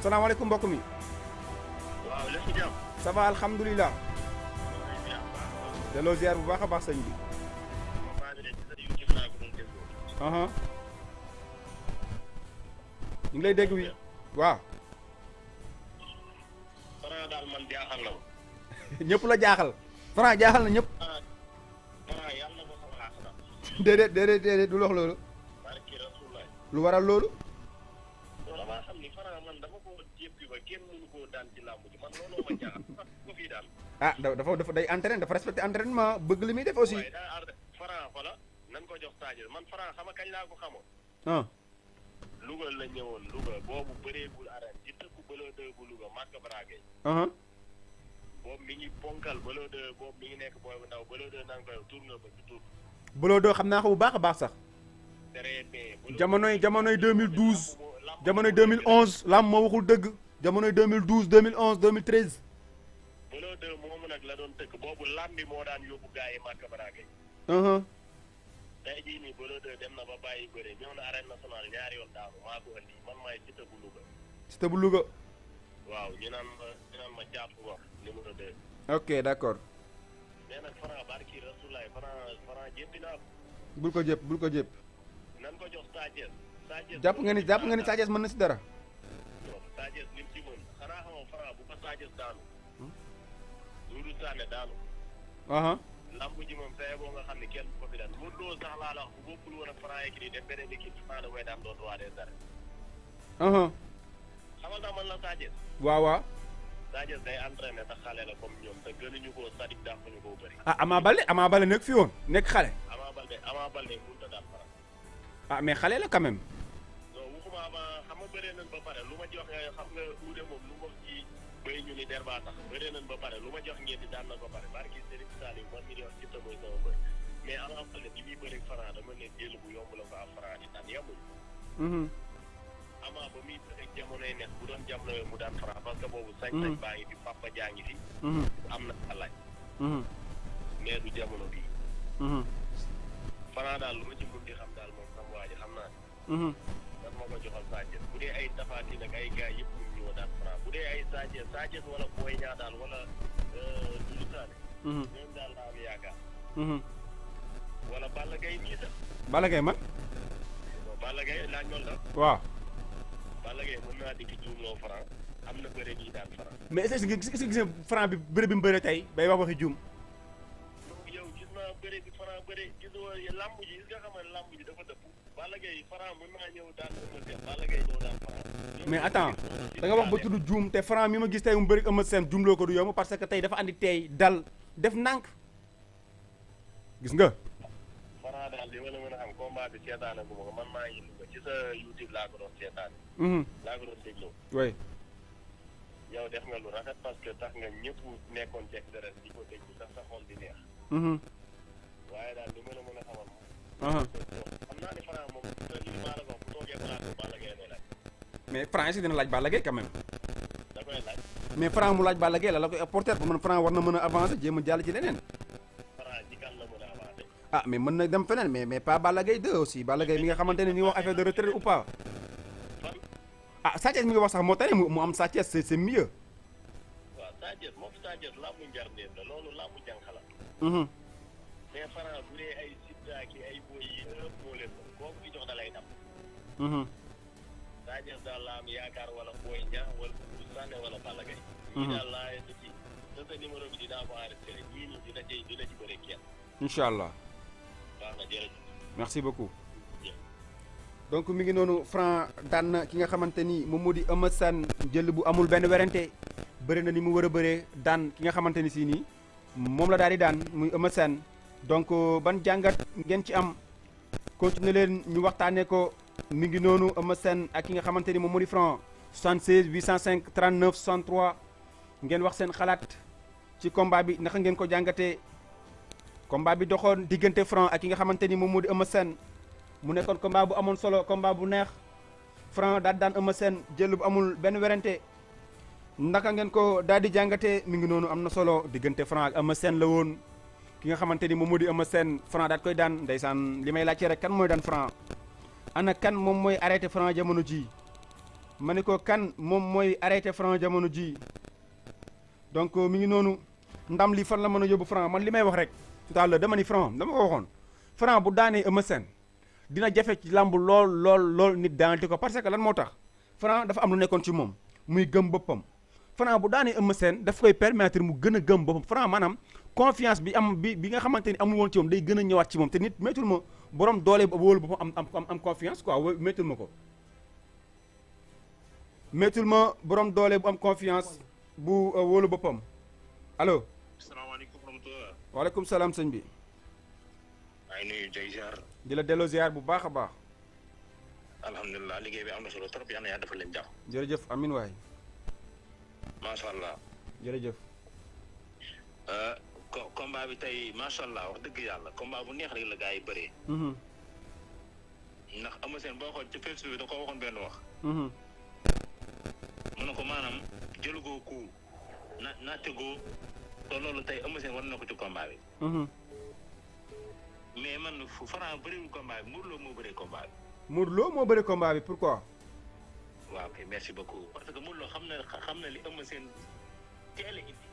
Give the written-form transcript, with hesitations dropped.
salaamaaleykum mbokk mi. waaw lépp jàmm. ça va alhamdulilah. delloo ziar bu baax a baax sëñ bi. ñu ngi lay dégg wi waaw. Franc daal man jaaxal na ma. ñëpp la jaaxal. Franc jaaxal na ñëpp. Franc yàlla na ko sama xaasana. déedéet du lox loolu. barki Rasulullah. lu waral loolu. damaa xam ni Franc man dafa ko jéppi ba kenn mënu koo daan ci làmb ji man looloo ma jaaxal ko fii daal. ah dafa day entraîné dafa respecté entraînement bëgg li muy def aussi. waaye daa Franc xola nan ko jox Sadio man Franc xam nga kañ laa ko xamoon. ah. Louga la ñëwoon Louga boobu bëreegul arène ci tëkku bëloo dë bu Louga Marc Bragué. boobu mi ngi ponkal bëloo dë boobu mi ngi nekk booy bu ndaw bëloo dë naan koy tour nga ba ci tour. bëloo dë xam naa ko bu baax a baax sax. très bien. jamonoy 2012 jamonoy 2011 lam moo waxul dëgg jamonoy 2012 2011 2013. bëloo dë moomu nag la doon tëkk boobu lam bi moo daan yóbbu gars yi Marc Bragué. tey jii nii bëloo dë dem na ba bàyyi bëre ñëw na arène nationale ñaari yoon daanu maa ko andi man maay Siteu bu Louga. Siteu bu Louga. waaw ñu naan ma Thiatou Ngor numéro 2. ok d'accord. mais nag Franc barki Rasulaay Franc jéppi naa ko. bul ko jëpp. nan ko jox Sa Thiès. jàpp nga ni Sa Thiès mën na si dara. Sa Thiès lim ci mën xanaa xamoo Franc bu ko Sa Thiès daanu. Doudou Sané daanu. lamb ji moom tey boo nga xam ne kenn ko fi daan mu doo sax laa la wax bu bokkul woon ak Franc écrit dem beneen équipe Franc da koy daan doon roi des arènes. xamal naa man la Sa Thiès. waaw. Sa Thiès day entraîné te xale la comme ñoom te gënuñu koo sadik dàquñu koo bëri. ah Ama Baldé nekk fi woon nekk xale. Ama Baldé mënut a daan Franc. ah mais xale la quand même. non waxuma xam nga bëree nañ ba pare lu ma jox xam nga uude moom lu ma ci bëy ñu ni der baa tax bëree nañ ba pare lu ma jox ngeen di daan na ba pare barki Serigne Saliou man mi di wax ci ta mooy sama bëy mais Ama Baldé bi muy bëri Franc dama ne jël bu yomb la ko am Franc di daan yemuñ. Ama ba muy bëri jamonoy neex bu doon jamono mu daan Franc parce que boobu sañ-sañ baa ngi fi papa jaa ngi fi. am na alaaj. mais du jamono bii. Franc daal lu ma ci mun di xam daal moom sama waa ji xam naa ne. dan ma ko joxal Sa Thiès bu dee ay tafaati nag ay gars yëpp ñu ñëw daan Franc bu dee ay Sa Thiès wala Boy Niang daal wala Doudou Sané. ñoom daal laa am yaakaar. wala Balla Gaye nii sax. Balla Gaye man. bon Balla Gaye laaj loolu daal. waaw. Balla Gaye mën naa dikk juumloo Franc am na bëre bii daan Franc. mais est-ce que gis Franc bi bëre bi mu bëre tey bay wax waxi juum. yow gis naa bëre bi Franc bëre gis nga làmb ji nga xam ne làmb ji dafa dëpp Balla Gaye Franc mën naa ñëw daan Eumeu Sène Balla Gaye ñëw daan Franc. mais attends da nga wax ba tudd juum te Franc mi ma gis tey mu bëri Eumeu Sène juumloo ko du yomb parce que tey dafa andi tey dal def nànk gis nga. Franc daal li ma la mën a xam combat bi seetaane bu ma ko man maa ngi ko ci sa YouTube laa ko doon seetaane. laa ko doon dégloo. oui. yow def nga lu rafet parce que tax nga ñëpp nekkoon ceeb dara di ko déglu sax sa xol di neex. waaye daal li ma la mën a xamal moom. xam naa ne Franc moom li ma la wax bu toogee plateau Balla Gaye lay laaj. mais Franc si dina laaj Balla Gaye quand même. da koy laaj. mais Franc mu laaj Balla Gaye la koy apporter ba man Franc war na mën a avancer jéem a jàll ci leneen. Franc ci kan la mën a avancer. ah mais mën na dem feneen mais pas Balla Gaye 2 aussi Balla Gaye mi nga xamante ne ni wax affaire de retraite ou pas. ah Sa Thiès mi nga wax sax moo tane mu am Sa Thiès c'est mieux. waaw Sa Thiès moom Sa Thiès làmbu njar ndéem la loolu làmbu jànq la. mais Franc bu dee ay Siteu ki ay boy yi ëpp moo leen ko kooku fi jox da lay dam. Sa Thiès daal la am yaakaar wala Boy Niang wala Doudou Sané wala Balla Gaye. ñii daal laa yëg ci sa numéro bi dinaa ko enregistré ñii nii dina ci bëre kenn. incha allah. baax na jërëjëf. merci beaucoup. donc mi ngi noonu Franc daan na ki nga xamante ni moom moo di Eumeu Sène jël bu amul benn werante bëri na ni mu war a bëree daan ki nga xamante ni si nii moom la daal di daan muy Eumeu Sène donc ban jàngat ngeen ci am continuer leen ñu waxtaanee ko mi ngi noonu Eumeu Sène ak ki nga xamante ni moom moo di Franc 76 805 39 63 ngeen wax seen xalaat ci combat bi naka ngeen ko jàngatee combat bi doxoon diggante Franc ak ki nga xamante ni moom moo di Eumeu Sène mu nekkoon combat bu amoon solo combat bu neex Franc daal daan Eumeu Sène jël bu amul benn werante naka ngeen ko daal di jàngatee mi ngi noonu am na solo diggante Franc ak Eumeu Sène la woon ki nga xamante ni moom moo di Eumeu Sène Franc daal koy daan ndeysaan li may laajte rek kan mooy daan Franc ana kan moom mooy arrêté Franc jamono ji ma ne ko kan moom mooy arrêté Franc jamono ji donc mi ngi noonu ndam li fan la mën a yóbbu Franc man li may wax rek tout à l'heure dama ni Franc dama ko waxoon Franc bu daanee Eumeu Sène dina jafe ci làmb lool nit daanati ko parce que lan moo tax Franc dafa am lu nekkoon ci moom muy gëm boppam Franc bu daanee Eumeu Sène daf koy permettre mu gën a gëm boppam Franc maanaam confiance bi am bi nga xamante ni amul woon ci moom day gën a ñëwaat ci moom te nit méttul ma borom doole wóolu boppam am confiance quoi méttul ma ko méttul ma borom doole bu am confiance bu wóolu boppam allo. salaamaaleykum rahmatulah. waaleykum salaam sëñ bi. maa ngi nuyu Ndiaye ziar. di la delloo ziar bu baax a baax. alhamdulilah liggéey bi am na solo trop yal na yàlla defal leen jàmm. jërëjëf amin waay. macha allah. jërëjëf. combat bi tey macha allah wax dëgg yàlla combat bu neex rek la gars yi bëree. ndax Eumeu Sène boo xool ci Facebook bi da koo waxoon benn wax. mu ne ko maanaam jëlugoo ku naattegoo te loolu tey Eumeu Sène war na ko ci combat bi. mais man Franc bëriwul combat bi Modou Lo moo bëree combat bi. Modou Lo moo bëri combat bi pourquoi. waaw ok merci beaucoup parce que Modou Lo xam na li Eumeu Sène teel a indi